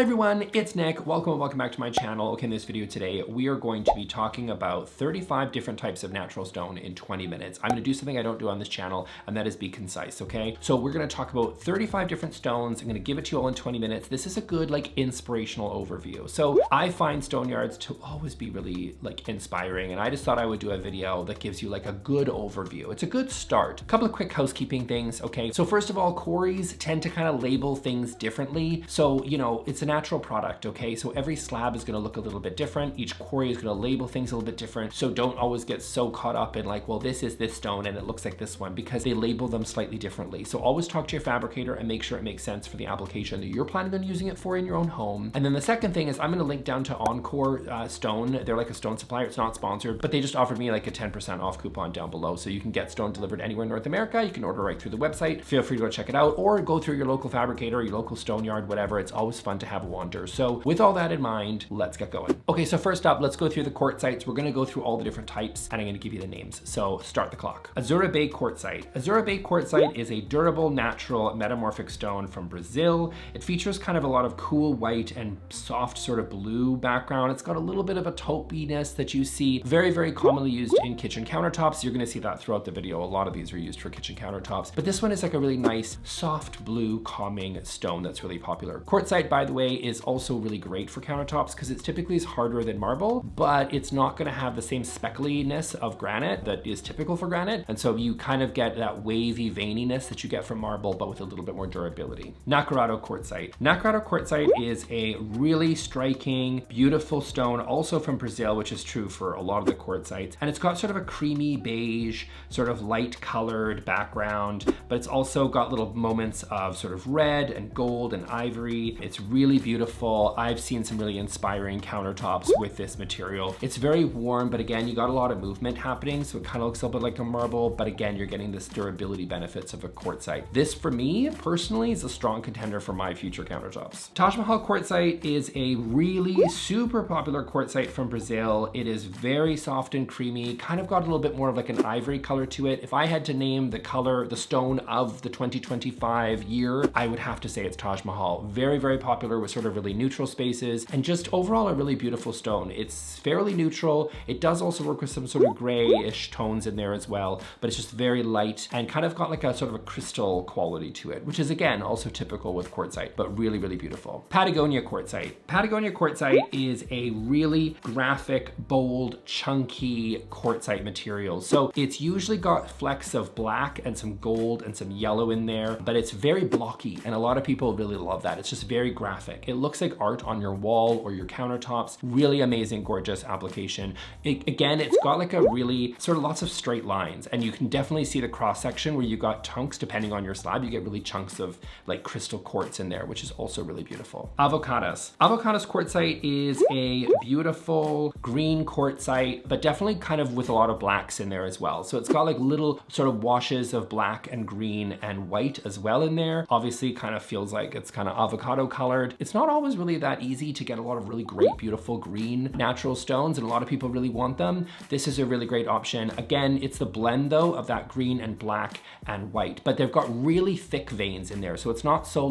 everyone, it's Nick. Welcome back to my channel. Okay, in this video today, we are going to be talking about 35 different types of natural stone in 20 minutes. I'm gonna do something I don't do on this channel, and that is be concise, okay? So we're gonna talk about 35 different stones. I'm gonna give it to you all in 20 minutes. This is a good, inspirational overview. So I find stone yards to always be really, inspiring, and I just thought I would do a video that gives you, a good overview. It's a good start. A couple of quick housekeeping things, okay? So first of all, quarries tend to kind of label things differently. So, it's a natural product, okay? So every slab is gonna look a little bit different. Each quarry is gonna label things a little bit different. So don't always get so caught up in well, this is this stone and it looks like this one, because they label them slightly differently. So always talk to your fabricator and make sure it makes sense for the application that you're planning on using it for in your own home. And then the second thing is I'm gonna link down to Encore Stone. They're like a stone supplier. It's not sponsored, but they just offered me a 10% off coupon down below. So you can get stone delivered anywhere in North America. You can order right through the website. Feel free to go check it out or go through your local fabricator, your local stone yard, whatever. It's always fun to have a wander. So with all that in mind, let's get going. Okay, so first up, let's go through the quartzites. We're gonna go through all the different types and I'm gonna give you the names. So start the clock. Azzurra Bay Quartzite. Azzurra Bay Quartzite is a durable, natural, metamorphic stone from Brazil. It features kind of a lot of cool white and soft sort of blue background. It's got a little bit of a taupiness that you see very, very commonly used in kitchen countertops. You're gonna see that throughout the video. A lot of these are used for kitchen countertops, but this one is a really nice, soft blue, calming stone that's really popular. Quartzite, by the way, is also really great for countertops because it's typically harder than marble, but it's not gonna have the same speckliness of granite that is typical for granite. And so you kind of get that wavy veininess that you get from marble, but with a little bit more durability. Nacarado Quartzite. Nacarado Quartzite is a really striking, beautiful stone, also from Brazil, which is true for a lot of the quartzites. And it's got sort of a creamy beige, sort of light colored background, but it's also got little moments of sort of red and gold and ivory. It's really beautiful. I've seen some really inspiring countertops with this material. It's very warm, but again, you got a lot of movement happening, so it kind of looks a little bit like a marble, but again, you're getting this durability benefits of a quartzite. This, for me, personally, is a strong contender for my future countertops. Taj Mahal Quartzite is a really super popular quartzite from Brazil. It is very soft and creamy, kind of got a little bit more of an ivory color to it. If I had to name the color, the stone of the 2025 year, I would have to say it's Taj Mahal. Very, very popular with sort of really neutral spaces, and just overall a really beautiful stone. It's fairly neutral. It does also work with some sort of grayish tones in there as well, but it's just very light and kind of got a sort of a crystal quality to it, which is again also typical with quartzite, but really, really beautiful. Patagonia Quartzite. Patagonia Quartzite is a really graphic, bold, chunky quartzite material. So it's usually got flecks of black and some gold and some yellow in there, but it's very blocky, and a lot of people really love that. It's just very graphic. It looks like art on your wall or your countertops. Really amazing, gorgeous application. Again, it's got a really sort of lots of straight lines, and you can definitely see the cross section where you got chunks. Depending on your slab, you get really chunks of crystal quartz in there, which is also really beautiful. Avocatus. Avocatus Quartzite is a beautiful green quartzite, but definitely kind of with a lot of blacks in there as well. So it's got little sort of washes of black and green and white as well in there. Obviously kind of feels like it's kind of avocado colored. It's not always really that easy to get a lot of really great, beautiful green natural stones, and a lot of people really want them. This is a really great option. Again, it's the blend though of that green and black and white, but they've got really thick veins in there. So it's not so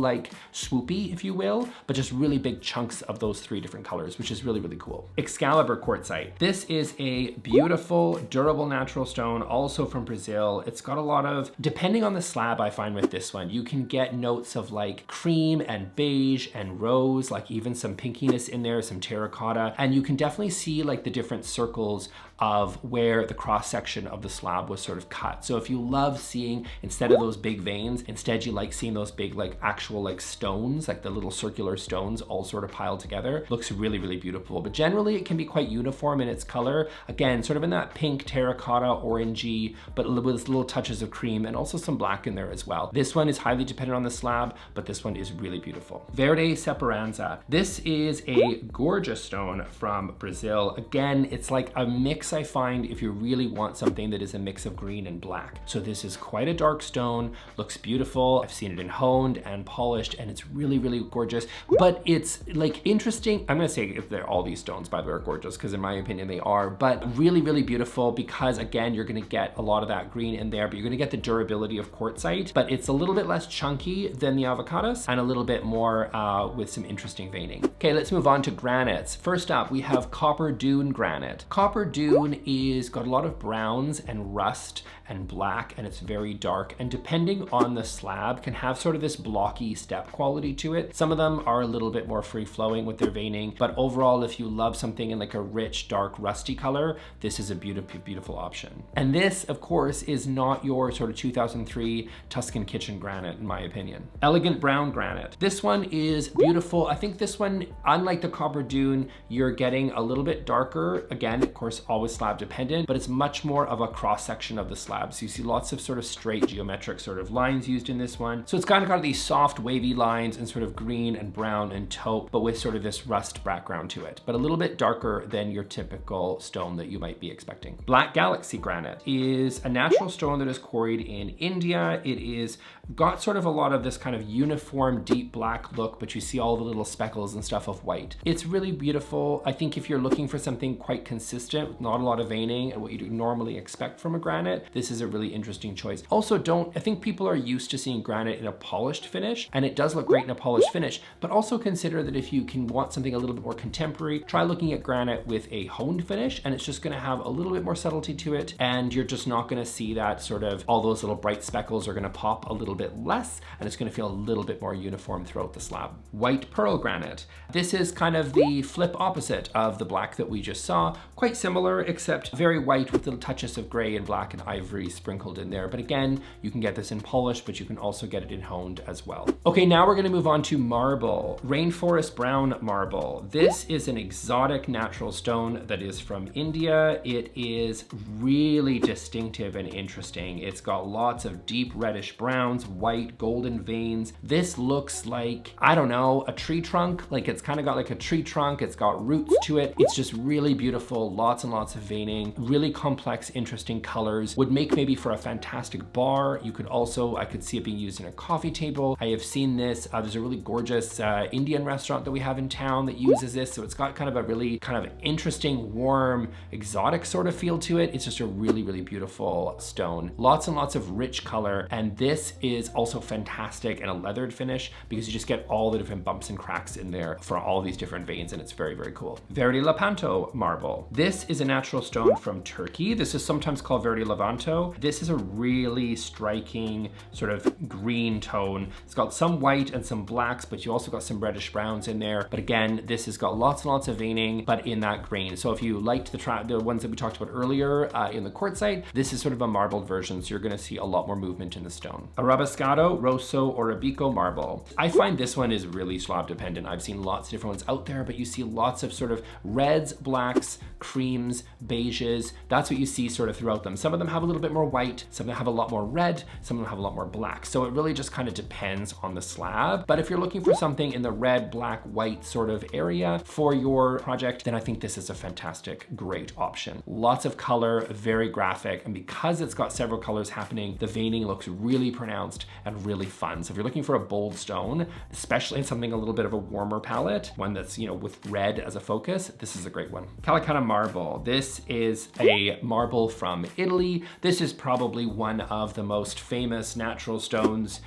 swoopy, if you will, but just really big chunks of those three different colors, which is really, really cool. Excalibur Quartzite. This is a beautiful, durable natural stone, also from Brazil. It's got a lot of, depending on the slab, I find with this one, you can get notes of cream and beige and rose, even some pinkiness in there, some terracotta, and you can definitely see the different circles of where the cross section of the slab was sort of cut. So if you love seeing, instead of those big veins, instead you like seeing those big actual stones, the little circular stones all sort of piled together, looks really, really beautiful. But generally it can be quite uniform in its color. Again, sort of in that pink, terracotta, orangey, but with little touches of cream and also some black in there as well. This one is highly dependent on the slab, but this one is really beautiful. Verde Speranza. This is a gorgeous stone from Brazil. Again, it's a mix, I find, if you really want something that is a mix of green and black. So this is quite a dark stone, looks beautiful. I've seen it in honed and polished, and it's really, really gorgeous. But it's interesting. I'm gonna say if they're all these stones, by the way, are gorgeous, because in my opinion they are, but really, really beautiful because again, you're gonna get a lot of that green in there, but you're gonna get the durability of quartzite, but it's a little bit less chunky than the avocatus and a little bit more with with some interesting veining. Okay, let's move on to granites. First up, we have Copper Dune granite. Copper Dune is got a lot of browns and rust and black, and it's very dark, and depending on the slab can have sort of this blocky step quality to it. Some of them are a little bit more free flowing with their veining, but overall, if you love something in like a rich, dark, rusty color, this is a beautiful, beautiful option. And this, of course, is not your sort of 2003 Tuscan kitchen granite, in my opinion. Elegant brown granite. This one is beautiful. I think this one, unlike the Copper Dune, you're getting a little bit darker. Again, of course, always slab dependent, but it's much more of a cross section of the slab. So you see lots of sort of straight geometric sort of lines used in this one. So it's kind of got these soft wavy lines and sort of green and brown and taupe, but with sort of this rust background to it, but a little bit darker than your typical stone that you might be expecting. Black Galaxy granite is a natural stone that is quarried in India. It is got sort of a lot of this kind of uniform deep black look, but you see all the little speckles and stuff of white. It's really beautiful. I think if you're looking for something quite consistent with not a lot of veining and what you normally expect from a granite, this is a really interesting choice. Also, I think people are used to seeing granite in a polished finish, and it does look great in a polished finish, but also consider that if you can want something a little bit more contemporary, try looking at granite with a honed finish, and it's just gonna have a little bit more subtlety to it, and you're just not gonna see that sort of, all those little bright speckles are gonna pop a little bit less, and it's gonna feel a little bit more uniform throughout the slab. White pearl granite. This is kind of the flip opposite of the black that we just saw. Quite similar, except very white with little touches of gray and black and ivory sprinkled in there. But again, you can get this in polished, but you can also get it in honed as well. Okay, now we're gonna move on to marble. Rainforest brown marble. This is an exotic natural stone that is from India. It is really distinctive and interesting. It's got lots of deep reddish browns, white, golden veins. This looks like, I don't know, a tree trunk. Like it's kind of got like a tree trunk. It's got roots to it. It's just really beautiful. Lots and lots of veining, really complex, interesting colors. Would make maybe for a fantastic bar. You could also, I could see it being used in a coffee table. I have seen this. There's a really gorgeous Indian restaurant that we have in town that uses this. So it's got kind of a really kind of interesting, warm, exotic sort of feel to it. It's just a really, really beautiful stone. Lots and lots of rich color. And this is also fantastic in a leathered finish because you just get all the different bumps and cracks in there for all these different veins, and it's very, very cool. Verde Lepanto marble. This is a natural stone from Turkey. This is sometimes called Verde Levanto. This is a really striking sort of green tone. It's got some white and some blacks, but you also got some reddish browns in there. But again, this has got lots and lots of veining, but in that green. So if you liked the ones that we talked about earlier in the quartzite, this is sort of a marbled version, so you're gonna see a lot more movement in the stone. Arabescato, Rosso, Orobico Marble. I find this one is really slab dependent. I've seen lots of different ones out there, but you see lots of sort of reds, blacks, creams, beiges. That's what you see sort of throughout them. Some of them have a little bit more white, some of them have a lot more red, some of them have a lot more black. So it really just kind of depends on the slab. But if you're looking for something in the red, black, white sort of area for your project, then I think this is a fantastic, great option. Lots of color, very graphic, and because it's got several colors happening, the veining looks really pronounced and really fun. So if you're looking for a bold stone, especially in something a little bit of a warmer palette, one that's, you know, with red as a focus, this is a great one. Calacatta Marble. This is a marble from Italy. This is probably one of the most famous natural stones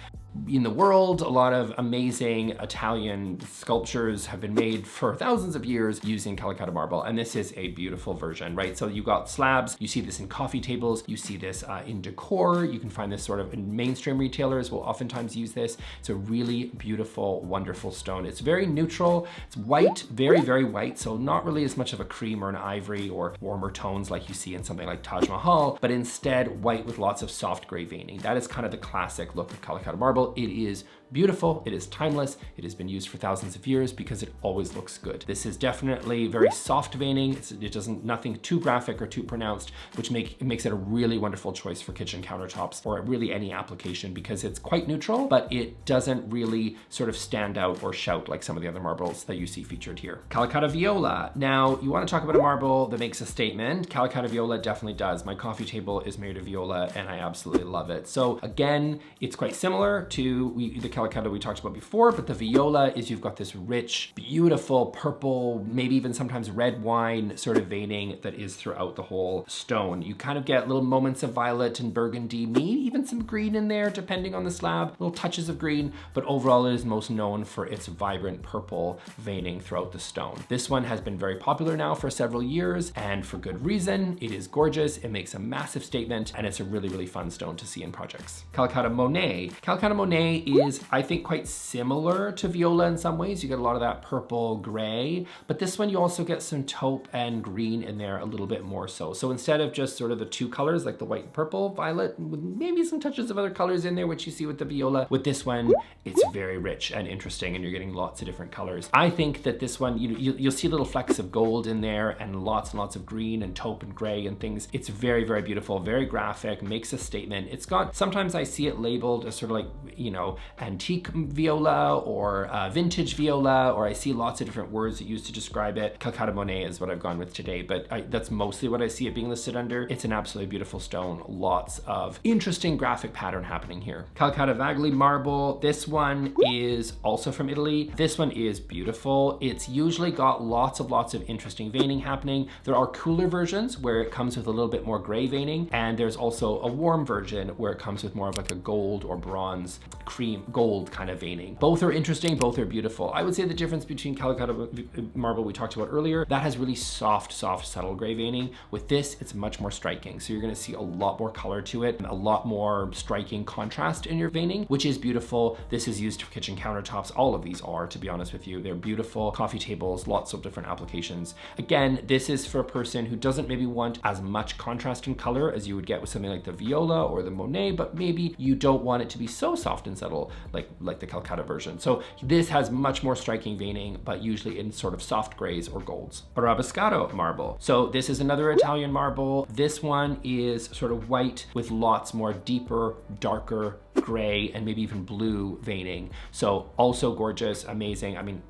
in the world. A lot of amazing Italian sculptures have been made for thousands of years using Calacatta marble, and this is a beautiful version, right? So you got slabs, you see this in coffee tables, you see this in decor, you can find this sort of in mainstream retailers will oftentimes use this. It's a really beautiful, wonderful stone. It's very neutral, it's white, very, very white, so not really as much of a cream or an ivory or warmer tones like you see in something like Taj Mahal, but instead white with lots of soft gray veining. That is kind of the classic look of Calacatta marble. It is beautiful, it is timeless, it has been used for thousands of years because it always looks good. This is definitely very soft veining. It doesn't, nothing too graphic or too pronounced, which makes it a really wonderful choice for kitchen countertops or really any application because it's quite neutral, but it doesn't really sort of stand out or shout like some of the other marbles that you see featured here. Calacatta Viola. Now, you want to talk about a marble that makes a statement. Calacatta Viola definitely does. My coffee table is made of viola and I absolutely love it. So again, it's quite similar to the Calacatta we talked about before, but the Viola is you've got this rich, beautiful purple, maybe even sometimes red wine sort of veining that is throughout the whole stone. You kind of get little moments of violet and burgundy, maybe even some green in there depending on the slab, little touches of green, but overall it is most known for its vibrant purple veining throughout the stone. This one has been very popular now for several years, and for good reason. It is gorgeous, it makes a massive statement, and it's a really, really fun stone to see in projects. Calacatta Monet. Calacatta Monet is, I think, quite similar to Viola in some ways. You get a lot of that purple gray, but this one you also get some taupe and green in there a little bit more so. So instead of just sort of the two colors, like the white and purple, violet, with maybe some touches of other colors in there, which you see with the Viola, with this one, it's very rich and interesting, and you're getting lots of different colors. I think that this one, you'll see little flecks of gold in there and lots of green and taupe and gray and things. It's very, very beautiful, very graphic, makes a statement. It's got, sometimes I see it labeled as sort of like, you know, antique viola or vintage viola, or I see lots of different words that used to describe it. Calacatta Monet is what I've gone with today, but that's mostly what I see it being listed under. It's an absolutely beautiful stone. Lots of interesting graphic pattern happening here. Calacatta Vagli Marble. This one is also from Italy. This one is beautiful. It's usually got lots of interesting veining happening. There are cooler versions where it comes with a little bit more gray veining, and there's also a warm version where it comes with more of like a gold or bronze, cream gold kind of veining. Both are interesting, both are beautiful. I would say the difference between Calacatta Marble we talked about earlier, that has really soft, subtle gray veining. With this, it's much more striking. So you're gonna see a lot more color to it, a lot more striking contrast in your veining, which is beautiful. This is used for kitchen countertops. All of these are, to be honest with you. They're beautiful. Coffee tables, lots of different applications. Again, this is for a person who doesn't maybe want as much contrast in color as you would get with something like the Viola or the Monet, but maybe you don't want it to be so soft and subtle like the Calacatta version. So this has much more striking veining, but usually in sort of soft grays or golds. Arabescato Marble. So this is another Italian marble. This one is sort of white with lots more deeper, darker gray and maybe even blue veining. So also gorgeous, amazing. I mean,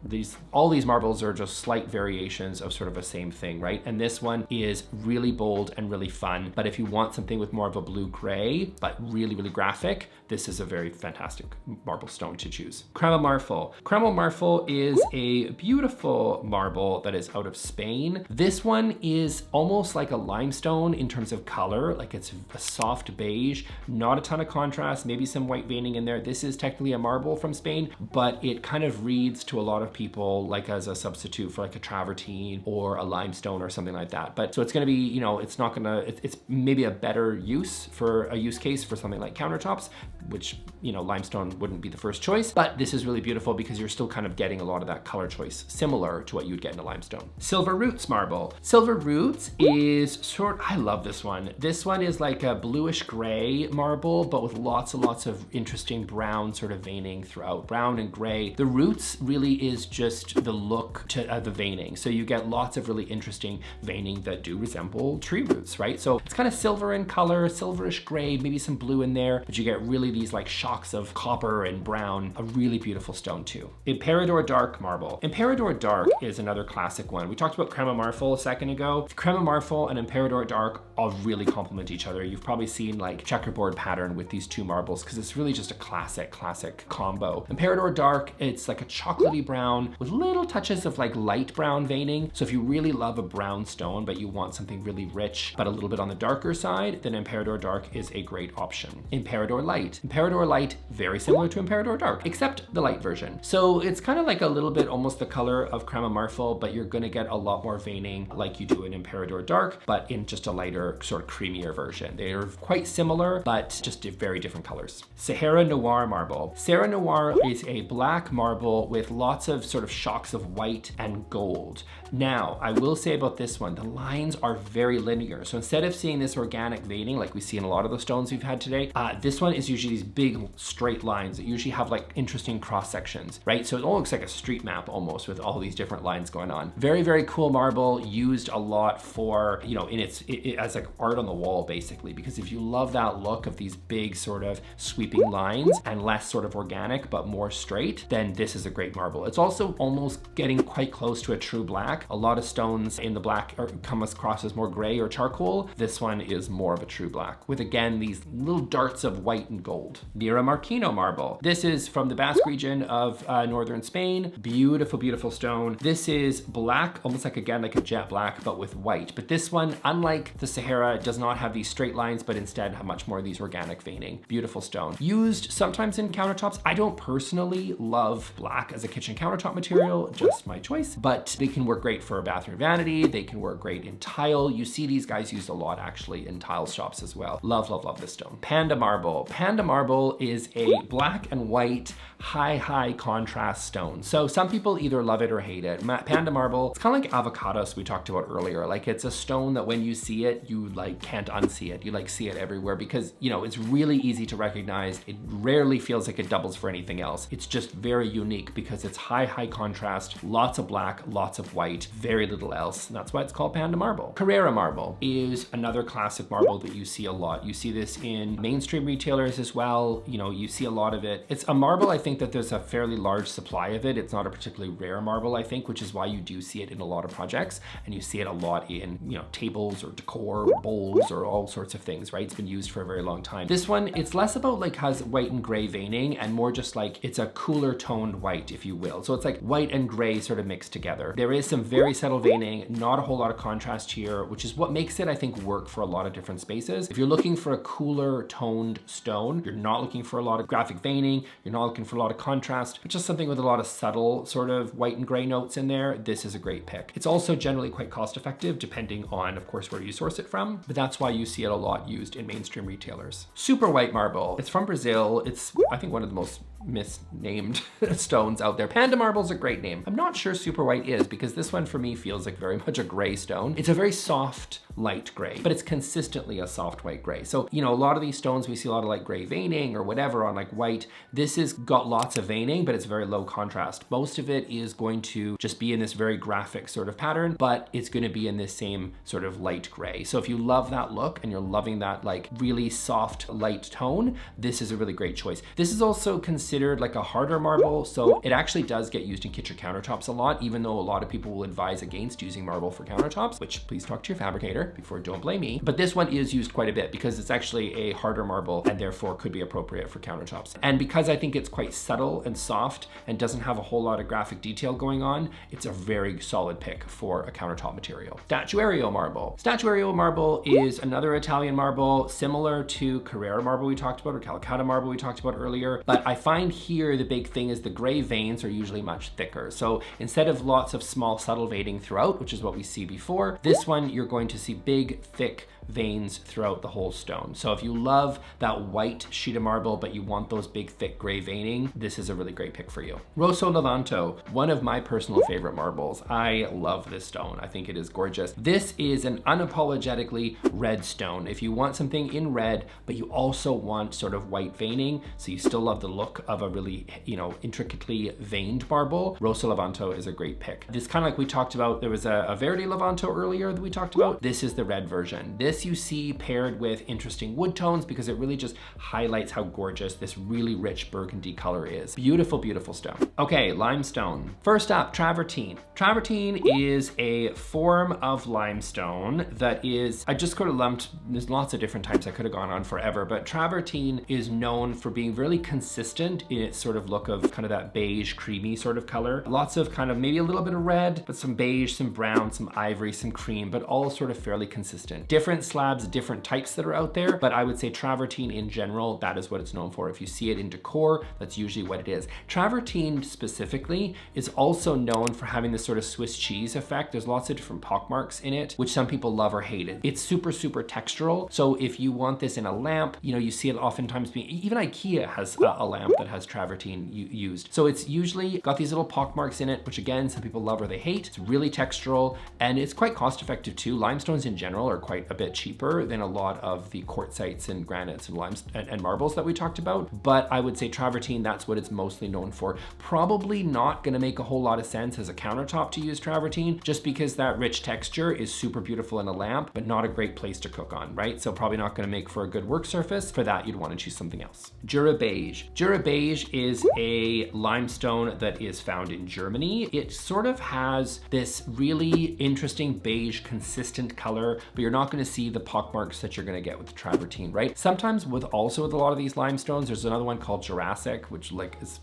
all these marbles are just slight variations of sort of a same thing, right? And this one is really bold and really fun. But if you want something with more of a blue gray, but really, really graphic, this is a very fantastic marble stone to choose. Crema Marfil. Crema Marfil is a beautiful marble that is out of Spain. This one is almost like a limestone in terms of color, like it's a soft beige, not a ton of contrast, maybe some white veining in there. This is technically a marble from Spain, but it kind of reads to a lot of people like as a substitute for like a travertine or a limestone or something like that. But so it's gonna be, you know, it's not gonna, it's maybe a better use case for something like countertops, which, you know, limestone wouldn't be the first choice, but this is really beautiful because you're still kind of getting a lot of that color choice similar to what you'd get in a limestone. Silver Roots Marble. Silver Roots is I love this one. This one is like a bluish gray marble, but with lots of interesting brown sort of veining throughout, brown and gray. The roots really is just the look to the veining. So you get lots of really interesting veining that do resemble tree roots, right? So it's kind of silver in color, silverish gray, maybe some blue in there, but you get really these like shocks of copper and brown. A really beautiful stone too. Emperador Dark Marble. Emperador Dark is another classic one. We talked about Crema Marfil a second ago. Crema Marfil and Emperador Dark all really complement each other. You've probably seen like checkerboard pattern with these two marbles because it's really just a classic combo. Emperador Dark, it's like a chocolatey brown with little touches of like light brown veining. So if you really love a brown stone, but you want something really rich, but a little bit on the darker side, then Emperador Dark is a great option. Emperador Light. Emperador Light, very similar to Emperador Dark, except the light version. So it's kind of like a little bit almost the color of Crema Marfil, but you're gonna get a lot more veining like you do in Emperador Dark, but in just a lighter, sort of creamier version. They are quite similar, but just very different colors. Sahara Noir Marble. Sahara Noir is a black marble with lots of sort of shocks of white and gold. Now, I will say about this one, the lines are very linear. So instead of seeing this organic veining like we see in a lot of the stones we've had today, this one is usually these big straight lines that usually have like interesting cross sections, right? So it all looks like a street map almost with all these different lines going on. Very, very cool marble, used a lot for, you know, as like art on the wall basically, because if you love that look of these big sort of sweeping lines and less sort of organic but more straight, then this is a great marble. It's also almost getting quite close to a true black. A lot of stones in the black come across as more gray or charcoal. This one is more of a true black with, again, these little darts of white and gold. gold. Miramarquino marble. This is from the Basque region of northern Spain. Beautiful, beautiful stone. This is black, almost like, again, like a jet black, but with white. But this one, unlike the Sahara, does not have these straight lines, but instead have much more of these organic veining. Beautiful stone. Used sometimes in countertops. I don't personally love black as a kitchen countertop material, just my choice, but they can work great for a bathroom vanity. They can work great in tile. You see these guys used a lot actually in tile shops as well. Love, love, love this stone. Panda marble. Panda marble is a black and white high contrast stone. So some people either love it or hate it. Panda marble, it's kind of like avocados we talked about earlier. Like it's a stone that when you see it, you like can't unsee it. You like see it everywhere because, you know, it's really easy to recognize. It rarely feels like it doubles for anything else. It's just very unique because it's high contrast, lots of black, lots of white, very little else. And that's why it's called Panda marble. Carrara marble is another classic marble that you see a lot. You see this in mainstream retailers as well. You know, you see a lot of it. It's a marble, I think that there's a fairly large supply of it. It's not a particularly rare marble, I think, which is why you do see it in a lot of projects, and you see it a lot in, you know, tables or decor, bowls, or all sorts of things, right? It's been used for a very long time. This one, it's less about like has white and gray veining and more just like it's a cooler toned white, if you will. So it's like white and gray sort of mixed together. There is some very subtle veining, not a whole lot of contrast here, which is what makes it, I think, work for a lot of different spaces. If you're looking for a cooler toned stone, you're not looking for a lot of graphic veining, you're not looking for a lot of contrast, but just something with a lot of subtle sort of white and gray notes in there, this is a great pick. It's also generally quite cost effective depending on, of course, where you source it from, but that's why you see it a lot used in mainstream retailers. Super white marble. It's from Brazil. It's, I think, one of the most misnamed stones out there. Panda marble's a great name. I'm not sure super white is because this one for me feels like very much a gray stone. It's a very soft, light gray, but it's consistently a soft white gray. So, you know, a lot of these stones, we see a lot of like gray veining or whatever on like white. This has got lots of veining, but it's very low contrast. Most of it is going to just be in this very graphic sort of pattern, but it's going to be in this same sort of light gray. So if you love that look and you're loving that like really soft, light tone, this is a really great choice. This is also considered like a harder marble, so it actually does get used in kitchen countertops a lot, even though a lot of people will advise against using marble for countertops, which please talk to your fabricator before, don't blame me. But this one is used quite a bit because it's actually a harder marble and therefore could be appropriate for countertops. And because I think it's quite subtle and soft and doesn't have a whole lot of graphic detail going on, it's a very solid pick for a countertop material. Statuario marble. Statuario marble is another Italian marble similar to Carrara marble we talked about or Calacatta marble we talked about earlier, but I find here the big thing is the gray veins are usually much thicker. So instead of lots of small subtle veining throughout, which is what we see before, this one you're going to see big, thick veins throughout the whole stone. So if you love that white sheet of marble, but you want those big, thick gray veining, this is a really great pick for you. Rosso Lepanto, one of my personal favorite marbles. I love this stone. I think it is gorgeous. This is an unapologetically red stone. If you want something in red, but you also want sort of white veining, so you still love the look of a really, you know, intricately veined marble, Rosso Lepanto is a great pick. This kind of like we talked about, there was a Verde Lepanto earlier that we talked about. This is the red version. This you see paired with interesting wood tones because it really just highlights how gorgeous this really rich burgundy color is. Beautiful, beautiful stone. Okay, limestone. First up, travertine. Travertine is a form of limestone that is, I just could have lumped, there's lots of different types, I could have gone on forever, but travertine is known for being really consistent in its sort of look of kind of that beige, creamy sort of color. Lots of kind of maybe a little bit of red, but some beige, some brown, some ivory, some cream, but all sort of fairly consistent. Different slabs, different types that are out there, but I would say travertine in general, that is what it's known for. If you see it in decor, that's usually what it is. Travertine specifically is also known for having this sort of Swiss cheese effect. There's lots of different pockmarks in it, which some people love or hate it. It's super, super textural. So if you want this in a lamp, you know, you see it oftentimes being, even IKEA has a lamp that has travertine used. So it's usually got these little pockmarks in it, which again, some people love or they hate. It's really textural and it's quite cost effective too. Limestones in general are quite a bit cheaper than a lot of the quartzites and granites and limes and marbles that we talked about. But I would say travertine, that's what it's mostly known for. Probably not gonna make a whole lot of sense as a countertop countertop to use travertine, just because that rich texture is super beautiful in a lamp, but not a great place to cook on, right? So probably not gonna make for a good work surface. For that, you'd wanna choose something else. Jura Beige. Jura Beige is a limestone that is found in Germany. It sort of has this really interesting beige consistent color, but you're not gonna see the pockmarks that you're gonna get with the travertine, right? Sometimes with a lot of these limestones, there's another one called Jurassic, which like is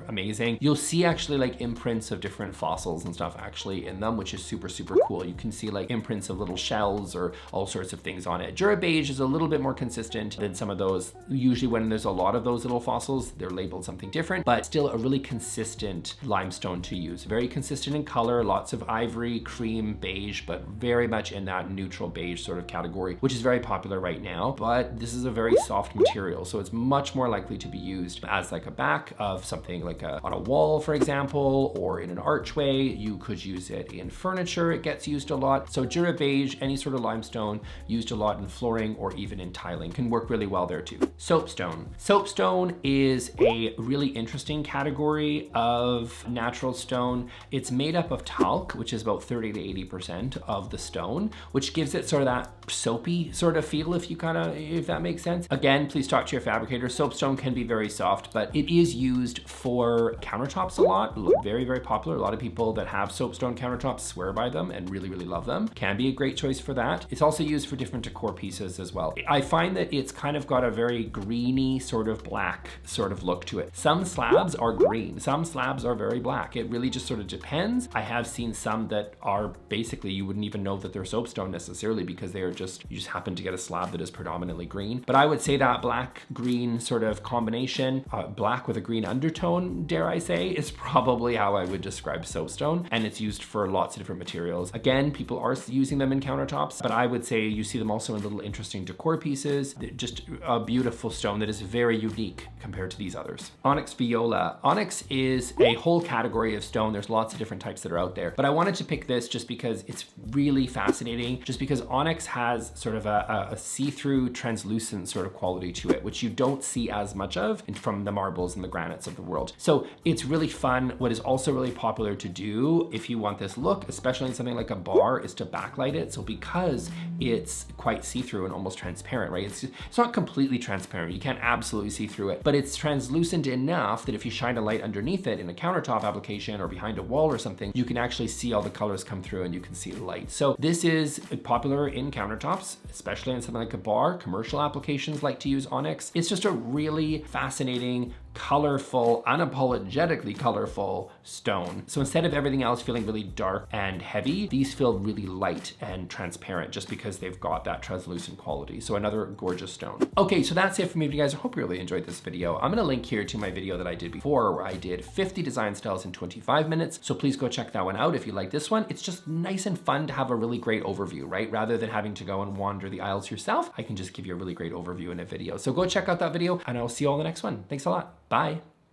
amazing. You'll see actually like imprints of different fossils and stuff actually in them, which is super, super cool. You can see like imprints of little shells or all sorts of things on it. Jura Beige is a little bit more consistent than some of those. Usually when there's a lot of those little fossils, they're labeled something different, but still a really consistent limestone to use. Very consistent in color, lots of ivory, cream, beige, but very much in that neutral beige sort of category, which is very popular right now. But this is a very soft material, so it's much more likely to be used as like a back of something like on a wall, for example, or in an archway. You could use it in furniture. It gets used a lot. So Jura Beige, any sort of limestone used a lot in flooring or even in tiling, can work really well there too. Soapstone. Soapstone is a really interesting category of natural stone. It's made up of talc, which is about 30 to 80% of the stone, which gives it sort of that soapy sort of feel, if that makes sense. Again, please talk to your fabricator. Soapstone can be very soft, but it is used for countertops a lot. Very, very popular. A lot of people that have soapstone countertops swear by them and really, really love them. Can be a great choice for that. It's also used for different decor pieces as well. I find that it's kind of got a very greeny sort of black sort of look to it. Some slabs are green, some slabs are very black. It really just sort of depends. I have seen some that are basically, you wouldn't even know that they're soapstone necessarily because they are just, you just happen to get a slab that is predominantly green. But I would say that black green sort of combination, black with a green undertone, dare I say, is probably how I would describe soapstone. And it's used for lots of different materials. Again, people are using them in countertops, but I would say you see them also in little interesting decor pieces. Just a beautiful stone that is very unique compared to these others. Onyx Viola. Onyx is a whole category of stone. There's lots of different types that are out there, but I wanted to pick this just because it's really fascinating, just because onyx has sort of a see-through translucent sort of quality to it, which you don't see as much of from the marbles and the granites of the world. So it's really fun. What is also really popular to do if you want this look, especially in something like a bar, is to backlight it. So because it's quite see-through and almost transparent, right? It's not completely transparent. You can't absolutely see through it, but it's translucent enough that if you shine a light underneath it in a countertop application or behind a wall or something, you can actually see all the colors come through and you can see the light. So this is popular in countertops, especially in something like a bar. Commercial applications like to use onyx. It's just a really fascinating, colorful, unapologetically colorful stone. So instead of everything else feeling really dark and heavy, these feel really light and transparent just because they've got that translucent quality. So another gorgeous stone. Okay, so that's it for me, you guys. I hope you really enjoyed this video. I'm gonna link here to my video that I did before where I did 50 design styles in 25 minutes. So please go check that one out if you like this one. It's just nice and fun to have a really great overview, right? Rather than having to go and wander the aisles yourself, I can just give you a really great overview in a video. So go check out that video and I'll see you all in the next one. Thanks a lot. Bye.